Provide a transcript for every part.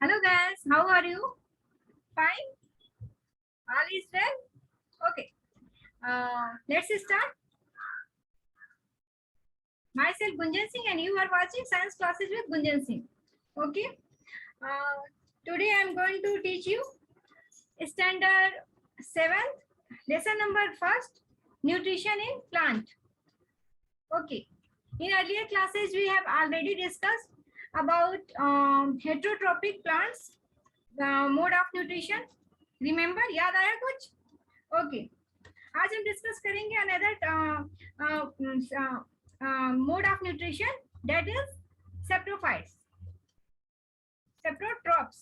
Hello guys, how are you? Fine? All is well? Okay. Let's start. Myself Gunjan Singh and you are watching Science Classes with Gunjan Singh. Okay. Today I am going to teach you Standard 7th, lesson number 1st, Nutrition in Plant. Okay. In earlier classes we have already discussed about heterotrophic plants, mode of nutrition. Remember? याद आया कुछ? Okay. आज हम discuss करेंगे another mode of nutrition that is saprophytes, saprotrophs.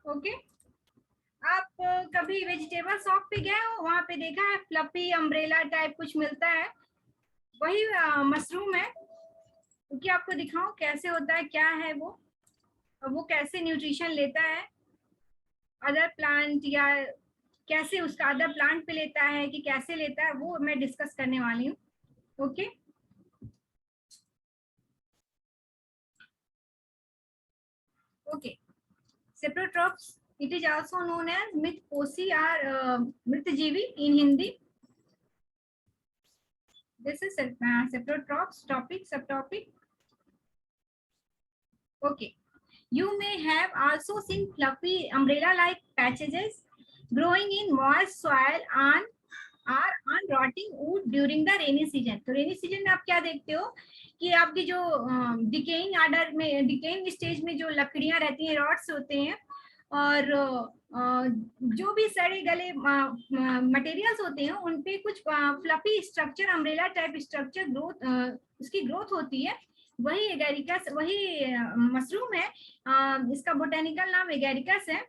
Okay. आप कभी vegetable shop पे गए हो, वहां पे देखा है फ्लफी अम्ब्रेला टाइप कुछ मिलता है, वही मशरूम है. क्योंकि आपको दिखाऊं कैसे होता है, क्या है वो कैसे न्यूट्रिशन लेता है अदर प्लांट, या कैसे उसका अदर प्लांट पे लेता है कि कैसे लेता है, वो मैं डिस्कस करने वाली हूँ. Okay. Okay. Saprotrophs, it is also known as mृतपोषी or मृतजीवी in Hindi. This is seprotrophs. Topic, subtopic. Okay. You may have also seen fluffy umbrella-like patches growing in moist soil and are on rotting wood during the rainy season. तो rainy season में आप क्या देखते हो कि आपकी जो decaying order में, डिकेइंग स्टेज में जो लकड़ियां रहती हैं, रॉट्स होते हैं, और जो भी सड़े गले मटेरियल्स होते हैं उन पे कुछ fluffy structure, umbrella type structure growth, उसकी ग्रोथ होती है. वही एगेरिकस, वही मशरूम है. इसका बोटेनिकल नाम एगेरिकस है,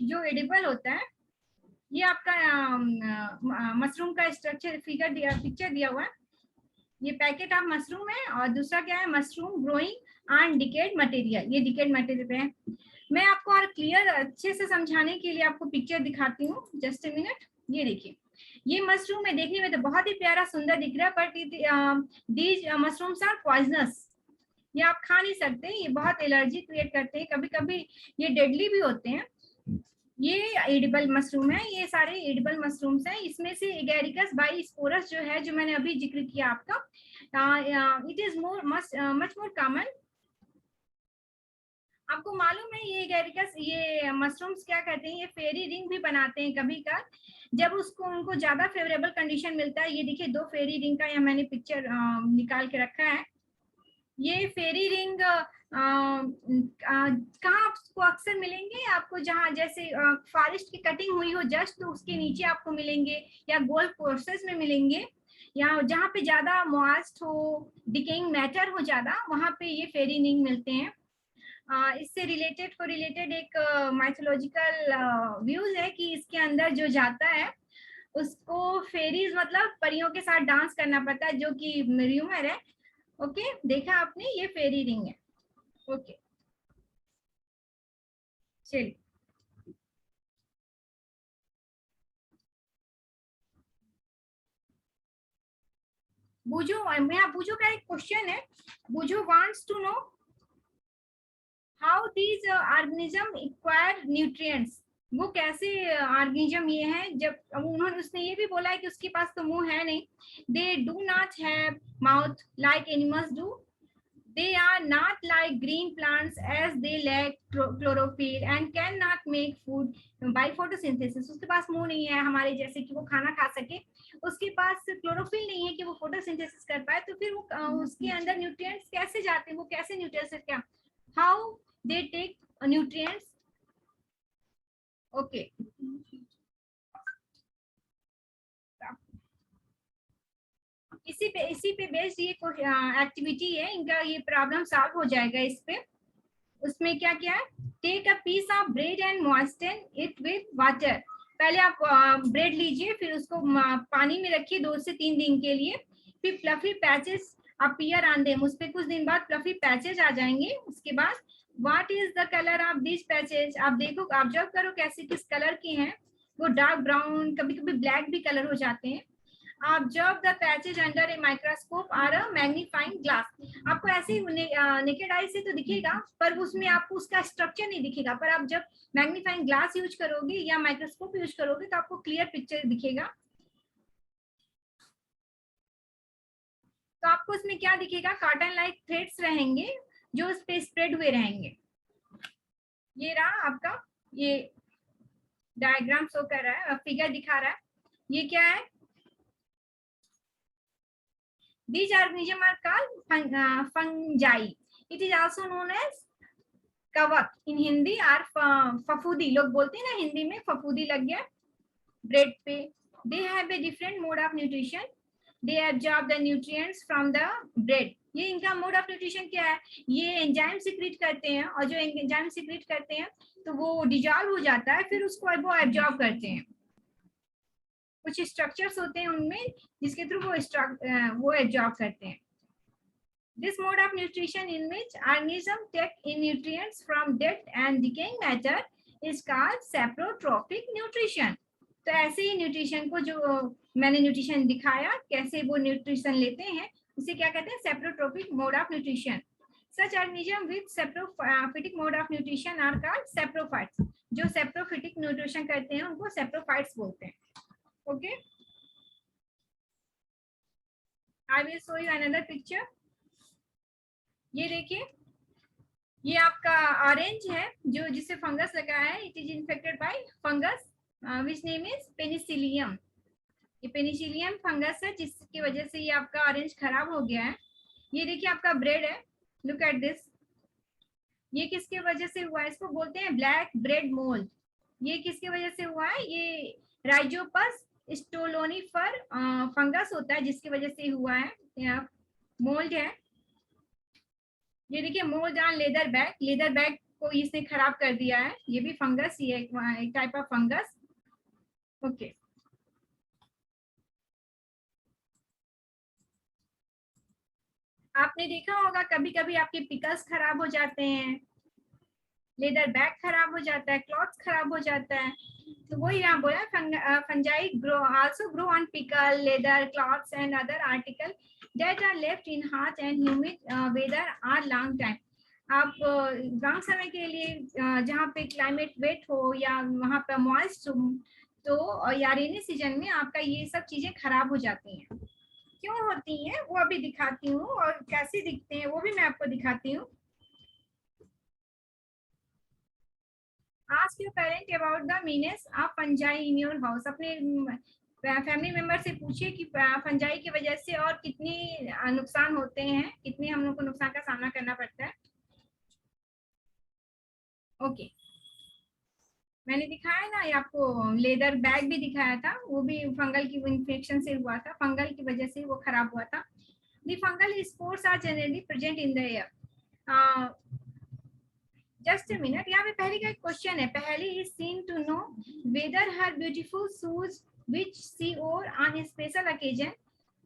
जो एडिबल होता है. ये आपका मशरूम का स्ट्रक्चर पिक्चर दिया हुआ है. ये पैकेट ऑफ मशरूम है. और दूसरा क्या है, mushroom growing on decade material. ये डिकेड मटेरियल पे है. मैं आपको और क्लियर अच्छे से समझाने के लिए आपको पिक्चर दिखाती हूँ. Just a minute. ये देखिए, ये मशरूम है. देखने में तो बहुत ही प्यारा सुंदर दिख रहा है, but these mushrooms are poisonous. ये आप खा नहीं सकते. ये बहुत एलर्जी क्रिएट करते हैं. कभी कभी ये डेडली भी होते हैं. ये एडिबल मशरूम है. ये सारे एडिबल मशरूम्स हैं. इसमें से एगेरिकस बाइस्पोरस जो है, जो मैंने अभी जिक्र किया आपका, it is much more common. आपको मालूम है ये एगेरिकस, ये मशरूम्स क्या करते हैं, ये फेरी रिंग भी बनाते हैं कभी का, जब उसको उनको ज्यादा फेवरेबल कंडीशन मिलता है. ये देखिए, 2 फेरी रिंग का यहाँ मैंने पिक्चर निकाल के रखा है. ये फेरी रिंग कहाँ आपको अक्सर मिलेंगे, आपको जहाँ जैसे फॉरेस्ट की कटिंग हुई हो जस्ट, तो उसके नीचे आपको मिलेंगे, या गोल्फ कोर्सेज में मिलेंगे, या जहाँ पे ज्यादा मॉइस्ट हो, डिकेइंग मैटर हो ज्यादा, वहां पे ये फेरी रिंग मिलते हैं. इससे रिलेटेड एक माइथोलॉजिकल व्यूज है कि इसके अंदर जो जाता है उसको फेरीज, मतलब परियों के साथ डांस करना पड़ता है, जो कि र्यूमर है. ओके. देखा आपने, ये फेरी रिंग है. ओके. चलिए, बुझो, यहाँ बुझो का एक क्वेश्चन है. Boojho wants to know how these organism acquire nutrients. वो कैसे ऑर्गेनिज्म ये है, जब उन्होंने, उसने ये भी बोला है कि उसके पास तो मुंह है नहीं. They do not have mouth like animals do. They are not like green plants as they lack chlorophyll and cannot make food by photosynthesis. उसके पास मुंह नहीं है हमारे जैसे कि वो खाना खा सके. उसके पास क्लोरोफिल नहीं है कि वो फोटोसिंथेसिस कर पाए. तो फिर वो उसके अंदर न्यूट्रिएंट्स कैसे जाते हैं, वो कैसे न्यूट्रिएंट्स, क्या, how they take nutrients. Okay. इसी पे बेस्ड ये एक्टिविटी है इनका. ये प्रॉब्लम सॉल्व हो जाएगा इस पे. उसमें क्या क्या है, take a piece of bread and moisten it with water. पहले आप ब्रेड लीजिए, फिर उसको पानी में रखिए 2 से 3 दिन के लिए. फिर fluffy patches appear on them. उस पे कुछ दिन बाद फ्लफी पैचेस आ जाएंगे. उसके बाद what is the colour of this patches. आप देखो, ऑब्जर्व करो कैसे, किस कलर के हैं. वो डार्क ब्राउन, कभी कभी ब्लैक भी कलर हो जाते हैं. Observe the patches under a microscope or a magnifying glass. आपको ऐसे ही नेकेड आई से तो दिखेगा, पर उसमें आपको उसका स्ट्रक्चर नहीं दिखेगा, पर आप जब मैग्नीफाइंग ग्लास यूज करोगे या माइक्रोस्कोप यूज करोगे तो आपको क्लियर पिक्चर दिखेगा। तो आपको इसमें क्या दिखेगा, कार्टन लाइक थ्रेड्स रहेंगे जो उस पे स्प्रेड हुए रहेंगे। ये रहा आपका, ये डायग्राम शो कर रहा है, फिगर दिखा रहा है। ये क्या है, these organisms are called fungi. It is also known as कवक इन हिंदी, और फफूदी लोग बोलते हैं ना हिंदी में, फफूदी लग गया ब्रेड पे। They have a different mode of nutrition, they absorb the nutrients from the bread. ये इनका मोड ऑफ न्यूट्रिशन क्या है, ये एंजाइम सिक्रीट करते हैं, और जो एंजाइम सिक्रीट करते हैं तो वो डिजॉल्व हो जाता है, फिर उसको वो एब्जॉर्ब करते हैं। कुछ स्ट्रक्चर्स होते हैं उनमें जिसके थ्रू वो एब्जॉर्ब करते हैं। This mode of nutrition in which organisms take in nutrients from dead and decaying matter is called saprotrophic nutrition. तो ऐसे ही न्यूट्रिशन को, जो मैंने न्यूट्रिशन दिखाया कैसे वो न्यूट्रिशन लेते हैं, उसे क्या कहते हैं, saprotrophic mode of nutrition. Such organisms with saprophytic mode of nutrition are called saprophytes. जो saprophytic nutrition करते हैं उनको saprophytes बोलते हैं। Okay, I will show you another picture. ये देखिए, ये आपका ऑरेंज है जो जिससे फंगस लगा है। It is infected by fungus which name is Penicillium. ये पेनिसिलियम फंगस है जिसकी वजह से ये आपका ऑरेंज खराब हो गया है। ये देखिए आपका ब्रेड है, लुक एट दिस। ये किसके वजह से हुआ है, इसको बोलते हैं ब्लैक ब्रेड मोल्ड। ये किसके वजह से हुआ है, ये राइजोपस स्टोलोनिफर फंगस होता है जिसकी वजह से हुआ है, मोल्ड है। ये देखिए mould on leather bag, leather bag को इसने खराब कर दिया है। ये भी फंगस ही है, एक टाइप ऑफ फंगस। ओके, आपने देखा होगा कभी कभी आपके पिकल्स खराब हो जाते हैं, लेदर बैग खराब हो जाता है, क्लॉथ्स खराब हो जाता है। तो वही यहाँ बोला, fungi grow also grow on pickle, leather, clothes and other article that are left in hot and humid weather or long time. आप लॉन्ग समय के लिए जहाँ पे क्लाइमेट वेट हो या वहाँ पे मॉइस्ट हो, तो या रेनी सीजन में आपका ये सब चीजें खराब हो जाती हैं। क्यों होती हैं वो अभी दिखाती हूँ, और कैसे दिखते हैं वो भी मैं आपको दिखाती हूँ। Ask your parent about the menace of fungi in your house. अपने फैमिली मेंबर से पूछिए कि फंजाई की वजह से और कितनी नुकसान होते हैं, कितने हम लोग को नुकसान का सामना करना पड़ता है। ओके, मैंने दिखाया ना ये आपको, लेदर बैग भी दिखाया था, वो भी फंगल की इन्फेक्शन से हुआ था, फंगल की वजह से वो खराब हुआ था। The fungal spores are generally present in the air. Just a minute, यहाँ पे पहले का एक क्वेश्चन है, Paheli is keen to know whether her beautiful shoes which she wore on special occasion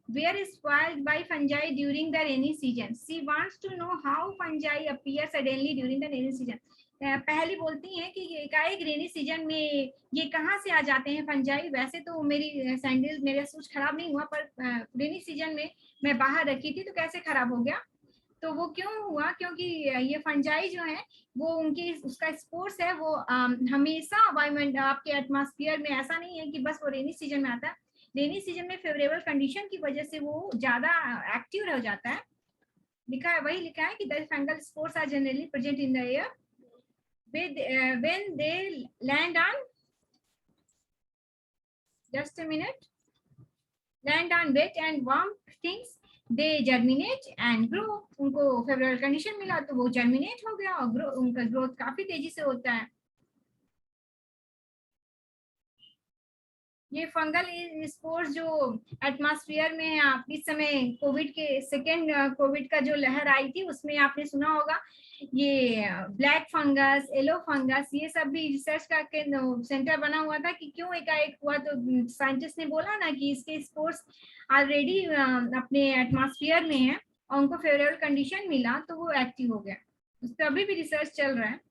were is spoiled by fungi during the rainy season. She wants to know how fungi appear suddenly during the rainy season. पहली बोलती हैं कि एकाएक rainy season में ये कहाँ से आ जाते हैं फंजाई। वैसे तो मेरी सैंडल, मेरा शूज खराब नहीं हुआ, पर रेनी सीजन में मैं बाहर रखी थी तो कैसे खराब हो गया। तो वो क्यों हुआ, क्योंकि ये फंजाई जो है वो उनकी उसका स्पोर्स है, वो हमेशा वायुमंडल आपके एटमॉस्फेयर में, ऐसा नहीं है कि बस वो रेनी सीजन में आता है। रेनी सीजन में फेवरेबल कंडीशन की वजह से वो ज्यादा एक्टिव हो जाता है। लिखा है, वही लिखा है कि the fungal spores are generally present in the air when they land on, just a minute, land on wet and warm things they germinate and grow. उनको फेवरेबल कंडीशन मिला तो वो जर्मिनेट हो गया और उनका ग्रोथ काफी तेजी से होता है। ये फंगल स्पोर्स जो एटमॉस्फेयर में, आप इस समय कोविड के सेकेंड कोविड का जो लहर आई थी उसमें आपने सुना होगा, ये ब्लैक फंगस, येलो फंगस, ये सब भी रिसर्च का सेंटर बना हुआ था कि क्यों एकाएक हुआ। तो साइंटिस्ट ने बोला ना कि इसके स्पोर्स ऑलरेडी अपने एटमॉस्फेयर में है और उनको फेवरेबल कंडीशन मिला तो वो एक्टिव हो गया। उस पर अभी भी रिसर्च चल रहा है।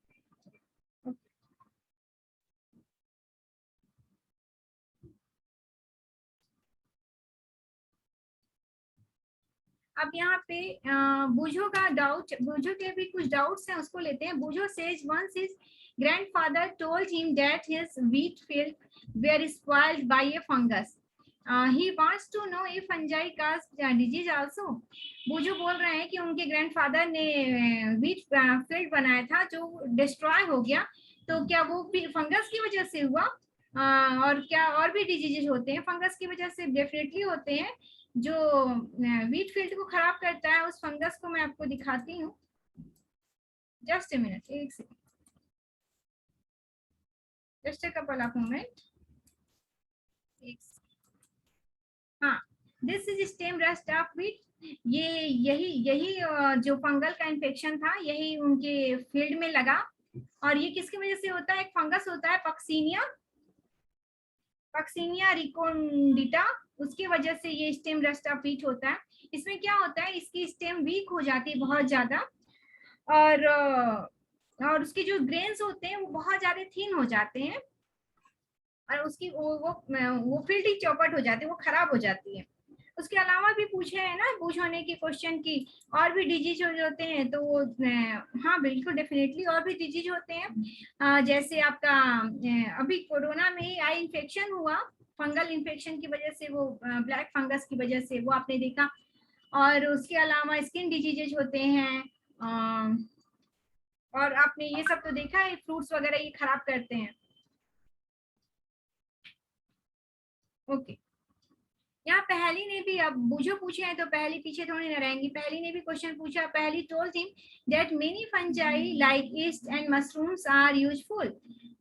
अब यहाँ पे बुझो का डाउट, बुझो के भी कुछ डाउट्स हैं, उसको लेते हैं। Boojho says once his grandfather told him that his wheat field were spoiled by a fungus, he wants to know if fungi cause diseases also. Boojho बोल रहे हैं कि उनके ग्रैंडफादर ने व्हीट फील्ड बनाया था जो डिस्ट्रॉय हो गया, तो क्या वो भी फंगस की वजह से हुआ? और क्या और भी डिजीजेज होते हैं फंगस की वजह से? डेफिनेटली होते हैं। जो व्हीट फील्ड को खराब करता है उस फंगस को मैं आपको दिखाती हूँ। जस्ट ए मिनट, एक second, just a couple of moment. हाँ, this is stem rust of wheat. ये यही यही जो फंगल का इन्फेक्शन था यही उनके फील्ड में लगा। और ये किसकी वजह से होता है? एक फंगस होता है पक्सीनिया, पक्सीनिया रिकोन्डिटा, उसकी वजह से ये स्टेम रस्ट ऑफ व्हीट होता है। इसमें क्या होता है, इसकी स्टेम वीक हो जाती है बहुत ज्यादा, और उसके जो ग्रेन्स होते हैं वो बहुत ज्यादा थिन हो जाते हैं, और उसकी वो फील्ड ही चौपट हो जाती है, वो खराब हो जाती है। उसके अलावा भी पूछे है ना बूझ होने की क्वेश्चन की, और भी डिजीज होते हैं तो वो हाँ बिल्कुल डेफिनेटली और भी डिजीज होते हैं। जैसे आपका अभी कोरोना में आई इन्फेक्शन हुआ, फंगल इन्फेक्शन की वजह से, वो ब्लैक फंगस की वजह से, वो आपने देखा। और उसके अलावा स्किन डिजीजेज होते हैं, और आपने ये सब तो देखा है, फ्रूट्स वगैरह ये खराब करते हैं। ओके, यहाँ पहली ने भी, अब बुझो पूछे हैं तो पहली पीछे थोड़ी ना रहेंगी। पहली ने भी क्वेश्चन पूछा। Paheli told him that many fungi like yeast and mushrooms are useful,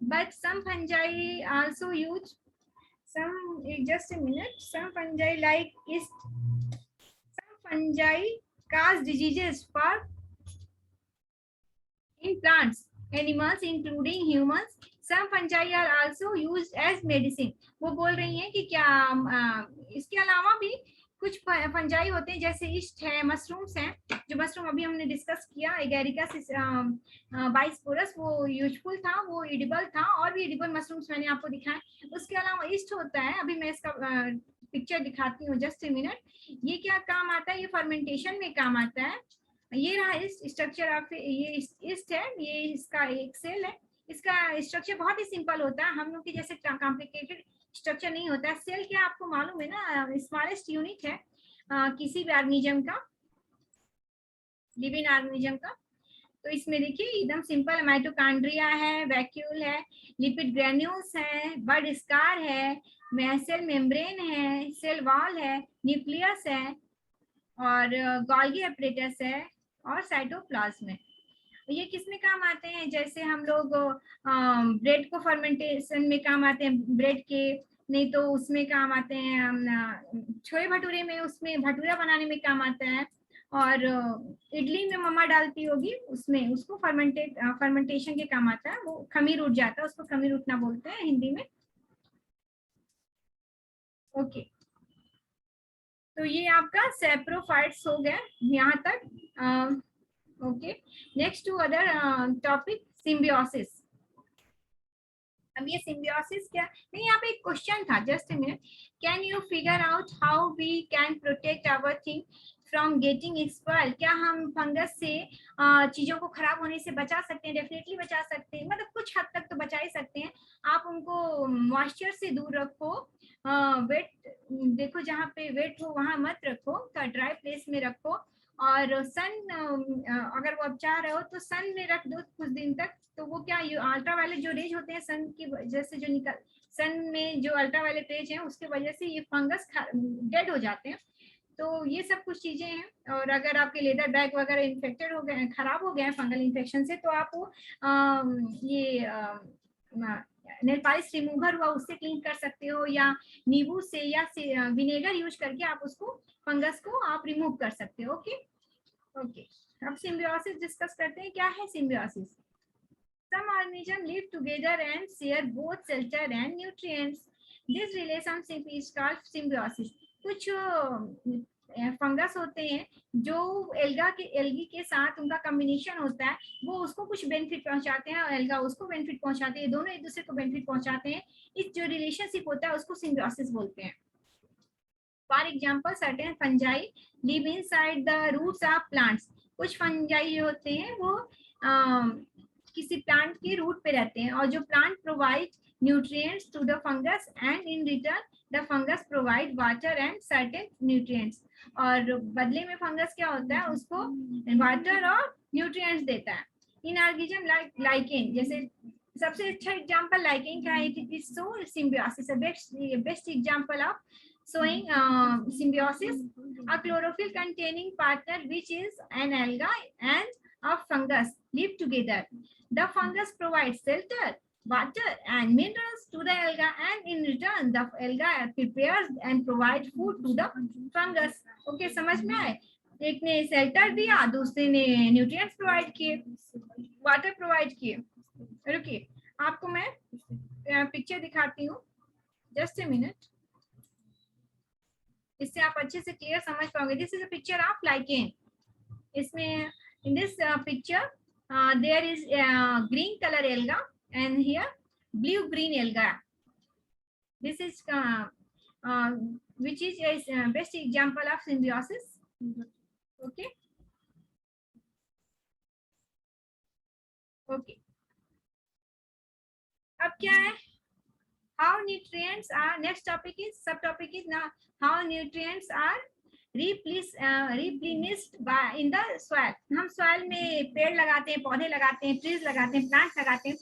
but some fungi also use some, just a minute, some fungi like yeast, some fungi cause diseases for in plants, animals including humans. Some fungi are also used as medicine. वो बोल रही हैं कि क्या इसके अलावा भी कुछ फंजाई होते हैं, जैसे ईस्ट है, मशरूम्स हैं, जो मशरूम अभी हमने डिस्कस किया, एगेरिका बाइस्पोरस, वो यूजफुल था, वो एडिबल था, और भी एडिबल मशरूम्स मैंने आपको दिखाए। उसके अलावा ईस्ट होता है, अभी मैं इसका पिक्चर दिखाती हूँ, जस्ट ए मिनट। ये क्या काम आता है? ये फर्मेंटेशन में काम आता है। ये रहा इस स्ट्रक्चर ऑफ, ये ईस्ट है, ये इसका एक सेल है। इसका स्ट्रक्चर बहुत ही सिंपल होता है, हम लोग के जैसे कॉम्प्लिकेटेड स्ट्रक्चर नहीं होता है। सेल क्या आपको मालूम है ना, स्मॉलेस्ट यूनिट है किसी भी ऑर्गेनिज्म का, लिविंग ऑर्गेनिज्म का। तो इसमें देखिए एकदम सिंपल, माइटोकॉन्ड्रिया है, वैक्यूल है, लिपिड ग्रेन्यूल्स है, बड स्कार है, सेल मेम्ब्रेन है, सेल वॉल है, न्यूक्लियस है, और गोल्गी एपरेटस है, और साइटोप्लाज्म है। ये किस में काम आते हैं? जैसे हम लोग ब्रेड को फर्मेंटेशन में काम आते हैं, ब्रेड के, नहीं तो उसमें काम आते हैं, छोले भटूरे में, उसमें भटूरा बनाने में काम आता है, और इडली में मम्मा डालती होगी उसमें, उसको फर्मेंटेशन के काम आता है। वो खमीर उठ जाता है, उसको खमीर उठना बोलते हैं हिंदी में। ओके, तो ये आपका सेप्रोफाइट्स हो गया यहाँ तक। Okay, next to other topic, symbiosis. अब ये सिम्बियोसिस क्या नहीं, यहाँ पे एक क्वेश्चन था, just a minute. Can you figure out how we can protect our thing from getting expired? क्या हम फंगस से चीजों को खराब होने से बचा सकते हैं? डेफिनेटली बचा सकते हैं, मतलब कुछ हद तक तो बचा ही सकते हैं। आप उनको मॉइस्चर से दूर रखो, वेट देखो, जहाँ पे वेट हो वहां मत रखो, ड्राई प्लेस में रखो। और सन, अगर वो आप चाह रहे हो तो सन में रख दो कुछ दिन तक, तो वो क्या, अल्ट्रावायलेट जो रेज होते हैं सन की वजह से, जो निकल, सन में जो अल्ट्रावायलेट रेज है उसके वजह से ये फंगस डेड हो जाते हैं। तो ये सब कुछ चीजें हैं। और अगर आपके लेदर बैग वगैरह इन्फेक्टेड हो गए, खराब हो गए हैं फंगल इन्फेक्शन से, तो आप ये नेल पॉलिश रिमूवर हुआ उससे क्लीन कर सकते हो, या नींबू से या विनेगर यूज करके आप उसको, फंगस को आप रिमूव कर सकते हो। ओके ओके, अब सिम्बियोसिस डिस्कस करते हैं। क्या है symbiosis? Some organisms live together and share both shelter and nutrients. This relationship is called symbiosis. कुछ फंगस होते हैं जो एल्गी के साथ उनका कॉम्बिनेशन होता है, वो उसको कुछ बेनिफिट पहुंचाते हैं और एल्गा उसको बेनिफिट पहुंचाते हैं, दोनों एक दूसरे को बेनिफिट पहुंचाते हैं। इस जो रिलेशनशिप होता है उसको सिम्बियोसिस बोलते हैं। For example, certain fungi live inside the roots of plants. कुछ फंजाई होते हैं वो किसी प्लांट के रूट पे रहते हैं और जो plant provide nutrients to the fungus and in return the fungus provide water and certain nutrients. और बदले में फंगस क्या होता है, उसको वाटर और न्यूट्रिएंट्स देता है. इन ऑर्गेनिज्म लाइक लाइकेन, जैसे सबसे अच्छा एग्जांपल लाइकेन का है. It is so symbiosis, best example of showing symbiosis. A chlorophyll containing partner, which is an alga and a fungus, live together. The fungus provides shelter, water and minerals to the alga, and in return the alga prepares and provides food to the fungus. Okay, समझ में आए? एक ने shelter दिया, दूसरे ने nutrients provide किए, water provide किए. रुकिए, आपको मैं पिक्चर दिखाती हूँ, जस्ट ए मिनट, इससे आप अच्छे से क्लियर समझ पाओगे. This is a picture of lichen. इसमें in this picture there is green colour alga and here blue green alga. This is which is a best example of symbiosis. Okay, okay. अब क्या है, how nutrients are, next topic is, subtopic is now how nutrients are replenished by in the soil. हम soil में पेड़ लगाते हैं, पौधे लगाते हैं, trees लगाते हैं, plants लगाते हैं,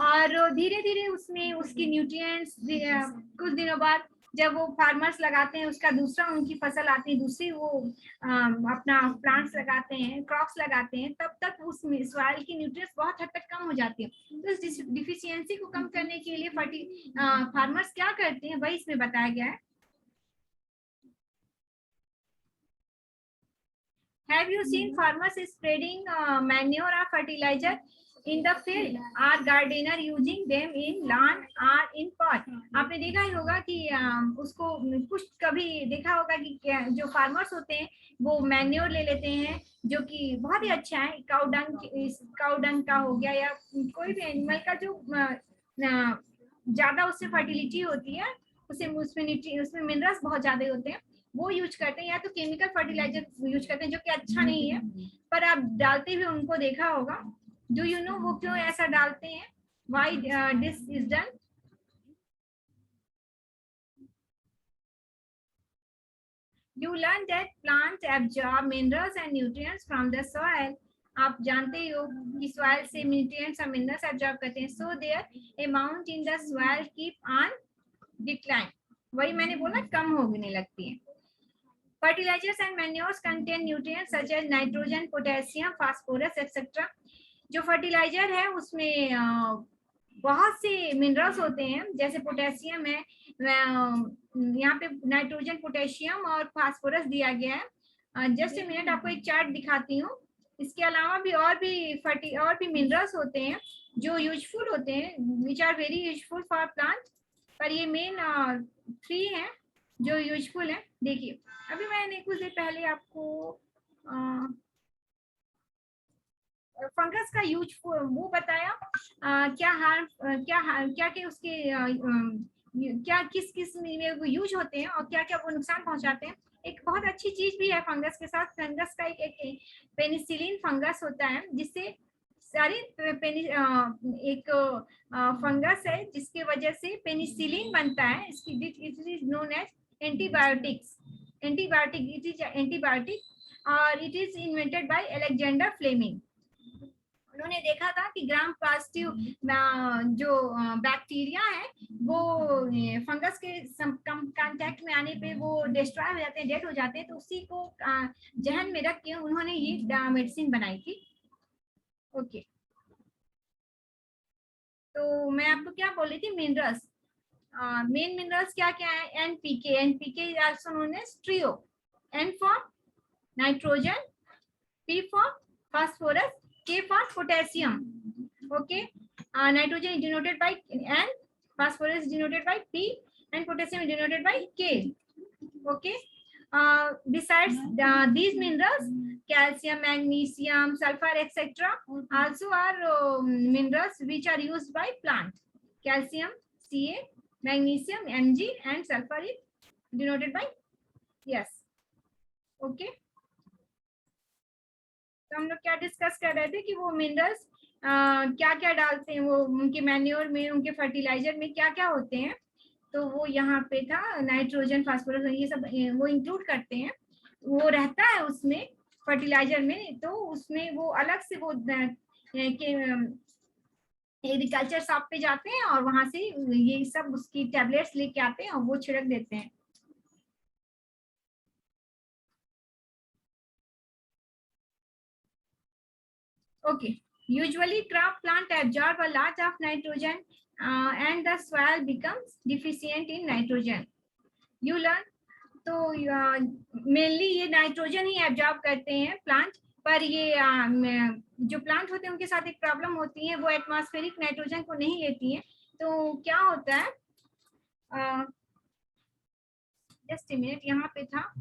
और धीरे धीरे उसमें उसकी nutrients कुछ दिनों बाद जब वो फार्मर्स लगाते हैं, उसका दूसरा उनकी फसल आती है, दूसरी वो अपना प्लांट्स लगाते हैं, क्रॉप्स लगाते हैं, तब तक उस सॉइल की न्यूट्रिएंट्स बहुत हद तक कम हो जाती है. तो इस डिफिशियंसी को कम करने के लिए फार्मर्स क्या करते हैं, वही इसमें बताया गया है. Have you seen farmers spreading manure or fertilizer in the field, or gardener using them in lawn or in pot? आपने देखा ही होगा कि उसको कुछ कभी देखा होगा कि जो फार्मर्स होते हैं वो मैन्योर ले लेते हैं, जो कि बहुत ही अच्छा है. काउ डंग का हो गया, या कोई भी एनिमल का जो ज्यादा उससे फर्टिलिटी होती है, उसमें मिनरल्स बहुत ज्यादा होते हैं, वो यूज करते हैं. या तो केमिकल फर्टिलाइजर यूज करते हैं जो कि अच्छा नहीं है, पर आप डालते हुए उनको देखा होगा. डू यू नो वो क्यों ऐसा डालते हैं, why this is done? You learn that plants absorb minerals and nutrients from the soil. आप जानते हो कि soil से nutrients और minerals absorb करते हैं, so their amount in the soil keep on decline. वही मैंने बोला, कम होने लगती है. Fertilizers and manures contain nutrients such as nitrogen, potassium, phosphorus, etc. जो फर्टिलाइजर है उसमें बहुत से मिनरल्स होते हैं, जैसे पोटेशियम है, यहाँ पे नाइट्रोजन, पोटेशियम और फास्फोरस दिया गया है. जस्ट ए मिनट, आपको एक चार्ट दिखाती हूँ. इसके अलावा भी और भी मिनरल्स होते हैं जो यूजफुल होते हैं, which are very useful for plant, पर ये मेन 3 हैं जो यूजफुल है. देखिए, अभी मैंने कुछ देर पहले आपको फंगस का यूज वो बताया, क्या क्या उसके क्या किस में वो यूज होते हैं और क्या क्या वो नुकसान पहुंचाते हैं. एक बहुत अच्छी चीज भी है फंगस के साथ. फंगस का एक पेनिसिलिन फंगस होता है, जिससे सारी एक फंगस है जिसके वजह से पेनिसिलिन बनता है. It is known as antibiotic, it is antibiotic, और it is invented by Alexander Fleming. उन्होंने देखा था कि ग्राम पॉजिटिव जो बैक्टीरिया है वो फंगस के कांटेक्ट में आने पे वो डिस्ट्रॉय हो जाते हैं, डेड हो जाते हैं. तो उसी को जहन में रख के उन्होंने ये मेडिसिन बनाई थी. ओके, तो मैं आपको क्या बोल रही थी, मिनरल्स. मेन मिनरल्स क्या क्या है? NPK. NPK is also known as trio. N for nitrogen, P for phosphorus, K for potassium. Okay, nitrogen is denoted by N, phosphorus is denoted by P, and potassium is denoted by K. Okay, besides these minerals, calcium, magnesium, sulfur, etc. also are minerals which are used by plant. Calcium Ca, magnesium Mg, and sulfur is denoted by yes, okay. तो हम लोग क्या discuss कर रहे थे कि वो minerals क्या क्या डालते हैं, वो उनके मैन्योर में, उनके फर्टिलाइजर में क्या क्या होते हैं। तो वो यहाँ पे था नाइट्रोजन, फास्फोरस, ये सब वो इंक्लूड करते हैं, वो रहता है उसमें फर्टिलाइजर में। तो उसमें वो अलग से वो एग्रीकल्चर शॉप पे जाते हैं और वहां से ये सब उसकी टेबलेट्स लेके आते हैं और वो छिड़क देते हैं। Okay. Usually, crop plant absorb a lot of nitrogen and the soil becomes deficient in nitrogen. You learn. तो मेनली ये नाइट्रोजन ही एब्जॉर्ब करते हैं प्लांट, पर ये जो प्लांट होते हैं उनके साथ एक प्रॉब्लम होती है, वो एटमॉस्फेरिक नाइट्रोजन को नहीं लेती हैं। तो क्या होता है, जस्ट मिनट, यहाँ पे था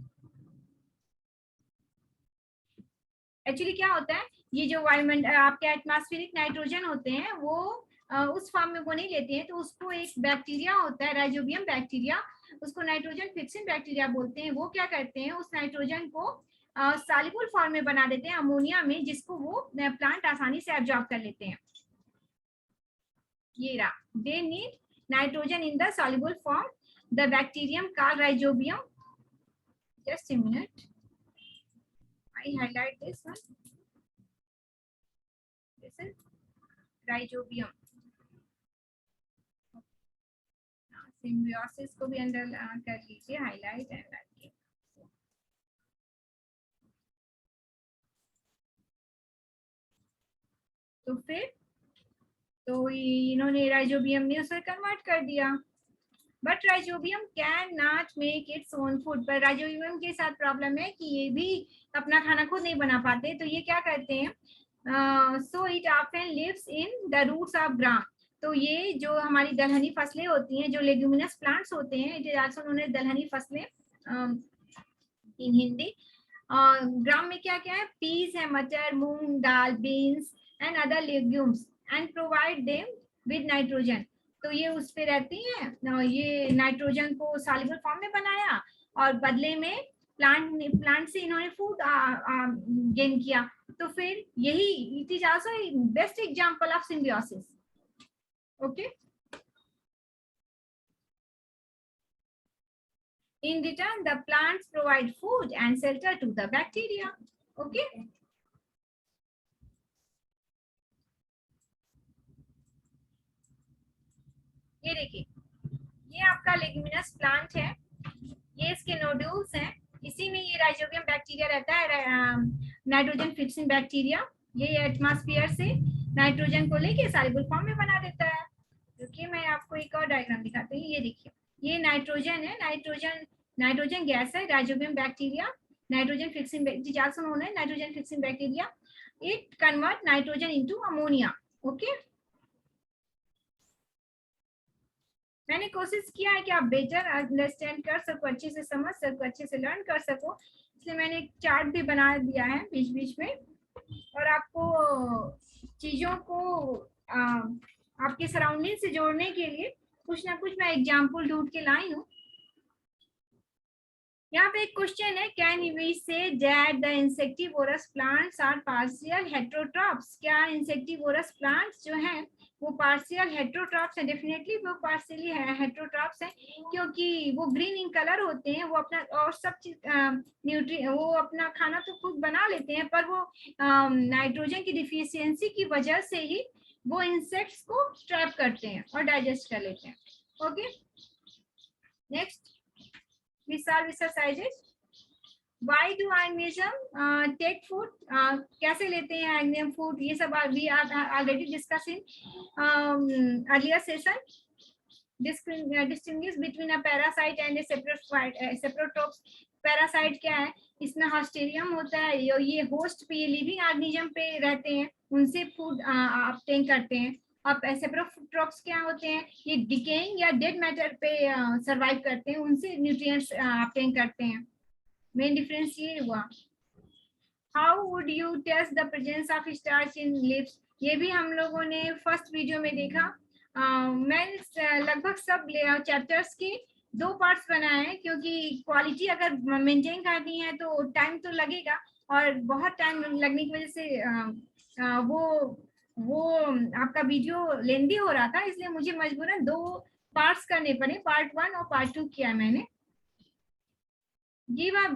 एक्चुअली क्या होता है, ये जो वायुमंडल आपके एटमॉस्फेरिक नाइट्रोजन होते हैं वो उस फॉर्म में वो नहीं लेते हैं। तो उसको एक बैक्टीरिया होता है, राइजोबियम बैक्टीरिया, उसको नाइट्रोजन फिक्सिंग बैक्टीरिया बोलते हैं। वो क्या करते हैं, उस नाइट्रोजन को सॉल्युबल फॉर्म में बना देते हैं अमोनिया में, जिसको वो प्लांट आसानी से एब्जॉर्ब कर लेते हैं। ये रहा, they need nitrogen in the soluble form, the bacterium called rhizobium. Just a minute, I highlight this one. This is rhizobium. Symbiosis को भी अंदर कर लीजिए, हाईलाइट एंड रखिए। तो फिर तो इन्होंने राइजोबियम ने उसे कन्वर्ट कर दिया, but rhizobium can not make its own food. पर राइजोबियम के साथ प्रॉब्लम है कि ये भी अपना खाना खुद नहीं बना पाते। तो ये क्या करते हैं, so it often lives in the roots of gram. तो ये जो हमारी दलहनी फसलें होती हैं, जो लेग्यूमिनस प्लांट्स होते हैं, it is also known as दलहनी फसलें इन हिंदी। ग्राम में क्या क्या है, पीस है, मटर, मूंग दाल, beans and other legumes, and provide them with nitrogen. तो ये उस पे रहती हैं, ये नाइट्रोजन को सॉल्युबल फॉर्म में बनाया और बदले में प्लांट से इन्होंने फूड गेन किया। तो फिर यही, it is also best example of symbiosis. Okay, in return the plants provide food and shelter to the bacteria. Okay, ये देखिए, ये आपका लेग्यूमिनस प्लांट है, ये इसके नोड्यूल्स हैं, इसी में ये राइजोबियम बैक्टीरिया रहता है, नाइट्रोजन फिक्सिंग बैक्टीरिया। ये एटमॉस्फेयर से नाइट्रोजन को लेके सॉल्युबल फॉर्म में बना देता है। क्योंकि मैं आपको एक और डायग्राम दिखाती हूँ, ये देखिए, ये नाइट्रोजन है, नाइट्रोजन गैस है, rhizobium bacteria, nitrogen fixing nitrogen fixing bacteria, it convert nitrogen into ammonia. Okay, मैंने कोशिश किया है कि आप बेटर अंडरस्टैंड कर सको, अच्छे से समझ सको, अच्छे से लर्न कर सको, इसलिए मैंने एक चार्ट भी बना दिया है बीच बीच में, और आपको चीजों को आपके सराउंडिंग से जोड़ने के लिए कुछ ना कुछ मैं एग्जाम्पल ढूंढ के लाई हूँ। यहाँ पे एक क्वेश्चन है, can we say that the insectivorous plants are partial heterotrophs. क्या इंसेक्टिवोरस प्लांट्स जो हैं वो पार्शियल हेट्रोट्रॉप्स हैं? डेफिनेटली वो पार्शियली हेट्रोट्रॉप्स हैं, क्योंकि वो ग्रीन इन कलर होते हैं, वो अपना और सब चीज न्यूट्री वो अपना खाना तो खुद बना लेते हैं, पर वो नाइट्रोजन की डिफिशियंसी की वजह से ही वो इंसेक्ट्स को ट्रैप करते हैं और डाइजेस्ट कर लेते हैं। Okay, next, we solve exercises. Why do organism take food? कैसे लेते हैं organism food? ये सब we are already discussing earlier session. Distinguish between a parasite and a saprotroph. Parasite क्या है, इसमें हॉस्टेरियम होता है, ये होस्ट पे, ये लिविंग ऑर्गेनिज्म पे रहते हैं, उनसे फूड ऑब्टेन करते हैं। अब सेप्रोट्रॉप्स क्या होते हैं, ये डिकेइंग या डेड मैटर पे सरवाइव करते हैं, उनसे न्यूट्रिएंट्स ऑब्टेन करते हैं। मेन डिफरेंस ये हुआ। How would you test the presence of starch in leaves? ये भी हम लोगों ने फर्स्ट वीडियो में देखा। मैं लगभग सब चैप्टर्स की 2 पार्ट्स बनाए हैं, क्योंकि क्वालिटी अगर मेंटेन करनी है तो टाइम तो लगेगा, और बहुत टाइम लगने की वजह से वो आपका वीडियो लेंदी हो रहा था, इसलिए मुझे मजबूरन 2 पार्ट्स करने पड़े, पार्ट 1 और पार्ट 2 किया मैंने। Give a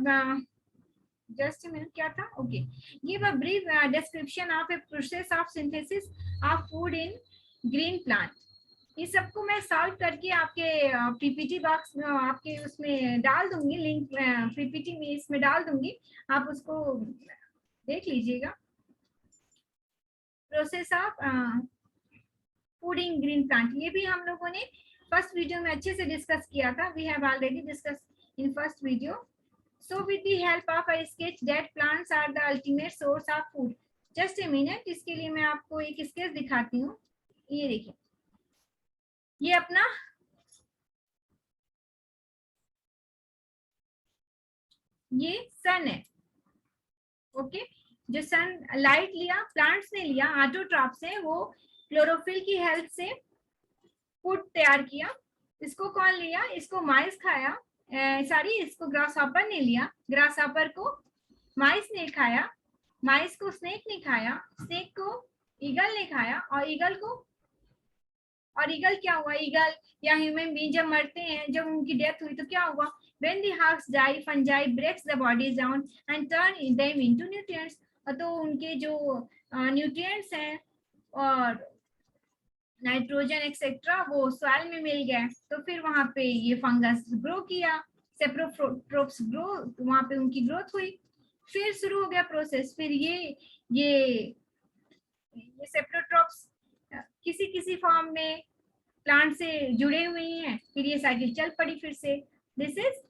just a minute, क्या था? Okay, give a brief description of a process of synthesis of food in green plant. इस सबको मैं सॉल्व करके आपके पीपीटी बॉक्स में, आपके उसमें डाल दूंगी, लिंक पीपीटी में इसमें डाल दूंगी, आप उसको देख लीजिएगा। Process of food in green plant, ये भी हम लोगों ने फर्स्ट वीडियो में अच्छे से डिस्कस किया था। We have already discuss in first video. So with the help of a sketch that plants are the ultimate source of food. Just a minute, इसके लिए मैं आपको एक स्केच दिखाती हूँ। ये देखिए, ये अपना ये सन है। ओके, जो सन लाइट लिया प्लांट्स ने लिया ऑटोट्रॉप से, वो क्लोरोफिल की हेल्प से फूड तैयार किया। इसको कौन लिया? इसको माइस खाया, सॉरी इसको ग्रास हॉपर ने लिया, ग्रास हॉपर को माइस ने खाया, माइस को स्नेक ने खाया, स्नेक को ईगल ने खाया, और ईगल क्या हुआ? ईगल या ह्यूमन बीइंग जब मरते हैं, जब उनकी डेथ हुई तो क्या हुआ? When the hugs die, fungi breaks the body down and turn them into nutrients. तो उनके जो न्यूट्रिएंट्स हैं और नाइट्रोजन एक्सेट्रा वो सॉइल में मिल गए, तो फिर वहां पे ये फंगस ग्रो किया, सेप्रोट्रोप्स ग्रो, वहां पे उनकी ग्रोथ हुई, फिर शुरू हो गया प्रोसेस। फिर ये सेप्रोट्रोप्स किसी किसी फॉर्म में प्लांट से जुड़े हुए हैं, फिर ये साइकिल चल पड़ी फिर से। This is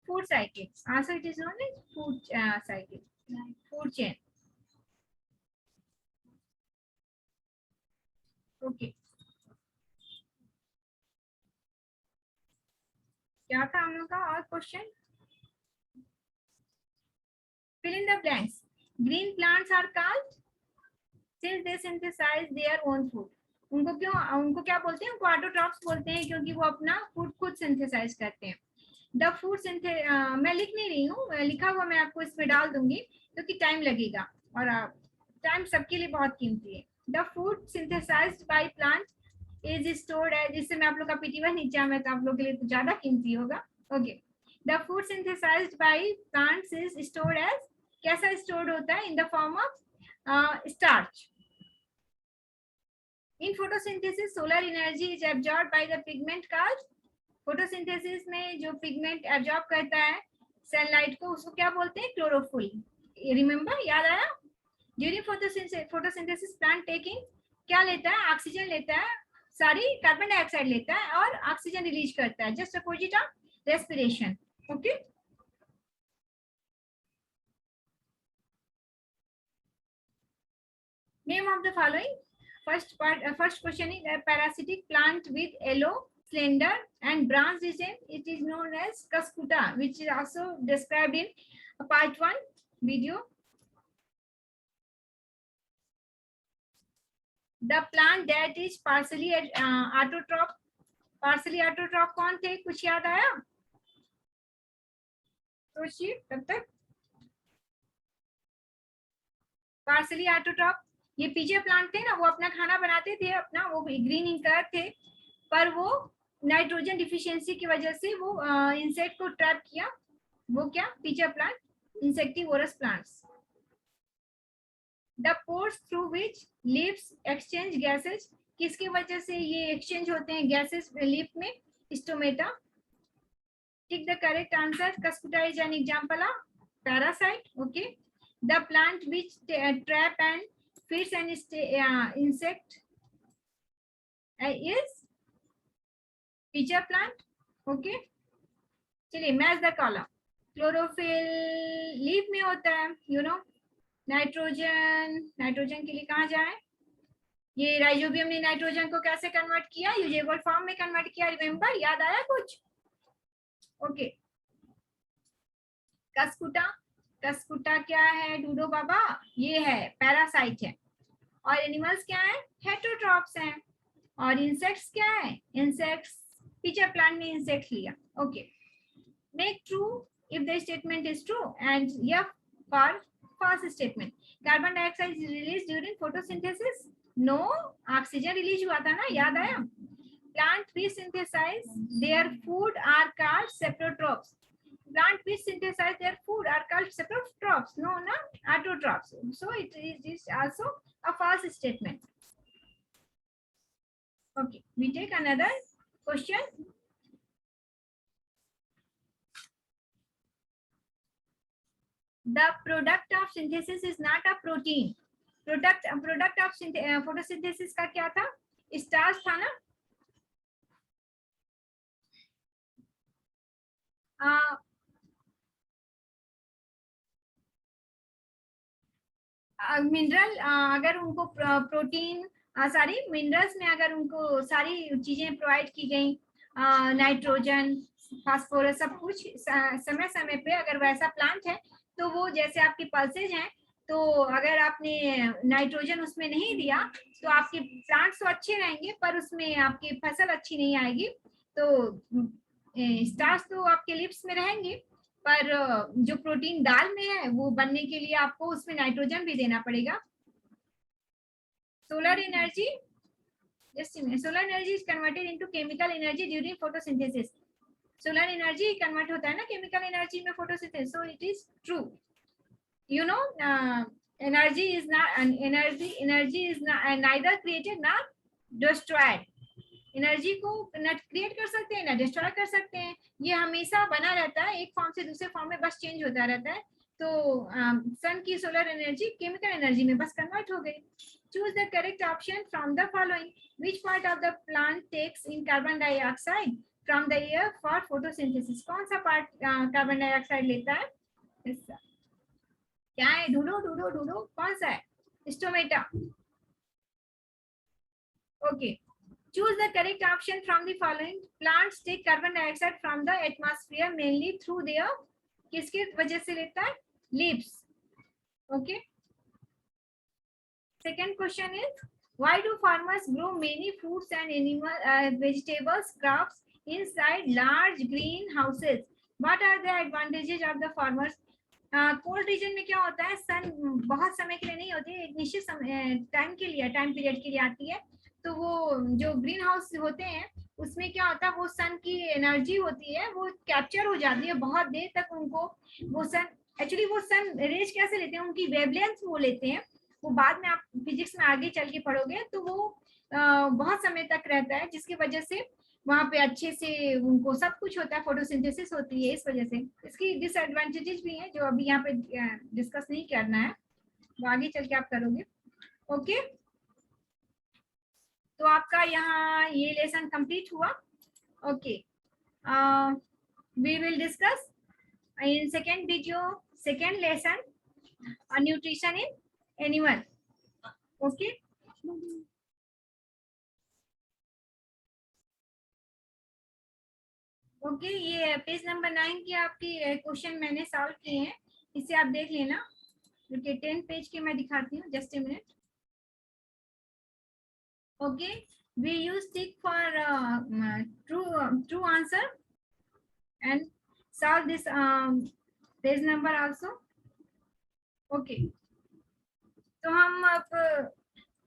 food cycle, answer it is known as food cycle, food chain. Okay, क्या था हम लोग का और question? fill in the blanks. Green plants are called since they synthesize their own food. उनको क्या बोलते हैं? उनको ऑटोट्रॉप्स बोलते हैं, क्योंकि वो अपना फूड खुद सिंथेसाइज करते हैं। द फूड मैं लिख नहीं रही हूँ, लिखा हुआ मैं आपको इसमें डाल दूंगी, क्योंकि टाइम लगेगा और टाइम सबके लिए बहुत कीमती है। The food synthesised by plant is stored as, जिससे मैं आप लोग का पीटी1 नीचे में, तो आप लोग के लिए तो ज्यादा कीमती होगा। Okay, the food synthesised by plants is stored as, कैसा स्टोर्ड होता है? In the form of starch. In photosynthesis solar energy is absorbed by the pigment called, photosynthesis में जो पिगमेंट एब्जॉर्ब करता है सनलाइट को, उसको क्या बोलते हैं? क्लोरोफिल। रिमेंबर, याद आया? ड्यूरिंग फोटोसिंथेसिस प्लांट टेकिंग क्या लेता है? ऑक्सीजन लेता है, सॉरी कार्बन डाइऑक्साइड लेता है और ऑक्सीजन रिलीज करता है, just opposite of respiration. Okay, name of the following. First question is a parasitic plant with yellow, slender and branched stem. It is known as Cuscuta, which is also described in part 1 video. The plant that is partially autotroph, partially autotroph कौन थे? कुछ याद आया? सोचिए तब तक। Partially autotroph, ये पीछे प्लांट थे ना, वो अपना खाना बनाते थे अपना, वो ग्रीन इन कलर थे, पर वो नाइट्रोजन डिफिशियंसी की वजह से वो इंसेक्ट को ट्रैप किया। वो क्या? पीछे plant, insectivorous plants. The pores through which leaves exchange gases, किसकी वजह से ये एक्सचेंज होते हैं गैसेस लीफ में? Stomata. Tick the correct answer. Cuscuta is an example of parasite. Okay, the plant which trap and feeds an insect is pitcher plant. Okay, चलिए match the column. Chlorophyll leaf में होता है, you know. Nitrogen के लिए कहाँ जाए? ये rhizobium ने नाइट्रोजन को कैसे कन्वर्ट किया? यूजेबल फॉर्म में कन्वर्ट किया। रिमेम्बर, याद आया कुछ? ओके, कसकुटा क्या है डूडो बाबा? ये है पैरासाइट है। और एनिमल्स क्या है? हेटरोट्रॉप्स हैं। और इंसेक्ट्स क्या है? इंसेक्ट्स फीचर प्लांट ने इंसेक्ट लिया. Okay, make true if the statement is true and F for false statement. Carbon dioxide is released during photosynthesis. No, oxygen release हुआ था ना, याद आया. Plant which synthesize their food are called saprotrophs. Plant which synthesize their food are called saprotrophs. No, na, autotrophs. So it is also a false statement. Okay, we take another question. The product of synthesis is not a protein. Product of photosynthesis का क्या था? Starch था ना. Mineral अगर उनको protein सारी minerals में अगर उनको सारी चीजें प्रोवाइड की गई, नाइट्रोजन, फास्फोरस, सब कुछ समय समय पे, अगर वैसा प्लांट है तो वो जैसे आपकी पल्सेज हैं, तो अगर आपने नाइट्रोजन उसमें नहीं दिया तो आपके प्लांट्स तो अच्छे रहेंगे पर उसमें आपकी फसल अच्छी नहीं आएगी. तो स्टार्च तो आपके लिप्स में रहेंगे पर जो प्रोटीन दाल में है वो बनने के लिए आपको उसमें नाइट्रोजन भी देना पड़ेगा. Solar energy, solar energy is converted into chemical energy during photosynthesis. Solar energy convert होता है ना केमिकल एनर्जी में photosynthesis. So it is true. You know, energy is neither created nor destroyed. Energy को न create कर सकते हैं ना डिस्ट्रॉय कर सकते हैं. ये हमेशा बना रहता है, एक फॉर्म से दूसरे फॉर्म में बस चेंज होता रहता है. तो सन की सोलर एनर्जी केमिकल एनर्जी में बस कन्वर्ट हो गई. Choose the correct option from the following. Which part of the plant takes in carbon dioxide from the air for photosynthesis. कौन सा पार्ट कार्बन डाइऑक्साइड लेता है? क्या है? ढूंढो ढूंढो ढूंढो, कौन सा है? Stomata. Okay, choose the correct option from the following. Plants take carbon dioxide from the atmosphere mainly through their, किसके वजह से लेता है? Leaves. Okay. Second question is, why do farmers grow many fruits and vegetables crops inside large greenhouses? What are the advantages of the farmers? Cold region में क्या होता है, सन बहुत समय के लिए नहीं होती है, एक निश्चित टाइम के लिए, टाइम पीरियड के लिए आती है. तो वो जो ग्रीन हाउस होते हैं उसमें क्या होता है, वो सन की एनर्जी होती है वो कैप्चर हो जाती है बहुत देर तक. उनको वो सन एक्चुअली वो सन रेज कैसे लेते हैं, उनकी वेवलेंथ वो लेते हैं. वो बाद में आप फिजिक्स में आगे चल के पढ़ोगे तो वो बहुत समय तक रहता है, जिसकी वजह से वहां पे अच्छे से उनको सब कुछ होता है, फोटोसिंथेसिस होती है. इस वजह से इसकी डिसएडवांटेजेस भी हैं जो अभी यहाँ पे डिस्कस नहीं करना है, वो आगे चल के आप करोगे. ओके, तो आपका यहाँ ये लेसन कंप्लीट हुआ. Okay, we will discuss in second video second lesson nutrition in animal. Okay, okay, ये पेज नंबर 9 की आपकी क्वेश्चन मैंने सॉल्व किए हैं, इसे आप देख लेना. ओके, 10 पेज के मैं दिखाती हूँ, just a minute. Okay, we use tick for true answer and solve this page number also. Okay, तो हम अब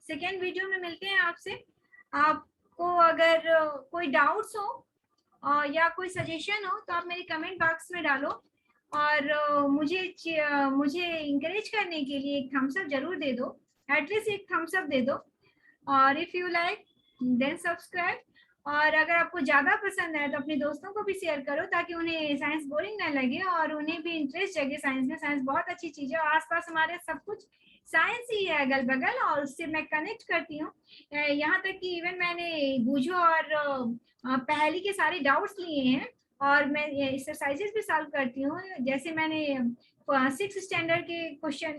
सेकेंड वीडियो में मिलते हैं आपसे. आपको अगर कोई डाउट्स हो या कोई सजेशन हो तो आप मेरे कमेंट बॉक्स में डालो, और मुझे इंकरेज करने के लिए एक थम्स अप जरूर दे दो, एटलीस्ट एक थम्स अप दे दो. और if you like then subscribe. और अगर आपको ज्यादा पसंद है तो अपने दोस्तों को भी शेयर करो ताकि उन्हें साइंस बोरिंग ना लगे और उन्हें भी इंटरेस्ट जगे साइंस में. साइंस बहुत अच्छी चीज है और आसपास हमारे सब कुछ साइंस ही है अगल बगल, और उससे मैं कनेक्ट करती हूँ. यहाँ तक कि इवन मैंने बूझो और पहली के सारे डाउट्स लिए हैं और मैं एक्सरसाइजेस भी सॉल्व करती हूँ. जैसे मैंने 6th स्टैंडर्ड के क्वेश्चन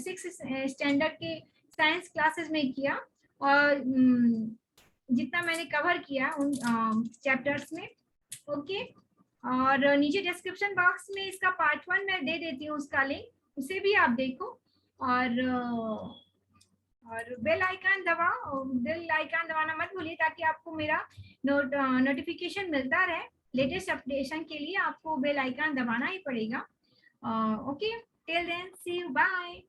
6th स्टैंडर्ड के साइंस क्लासेस में किया, और जितना मैंने कवर किया उन चैप्टर्स में. ओके, और नीचे डिस्क्रिप्शन बॉक्स में इसका पार्ट 1 मैं दे देती हूँ, उसका लिंक, उसे भी आप देखो. और और बेल आइकन दबाओ, बेल आइकन दबाना मत भूलिए ताकि आपको मेरा नोटिफिकेशन मिलता रहे। लेटेस्ट अपडेशन के लिए आपको बेल आइकन दबाना ही पड़ेगा। Okay, till then see you, bye.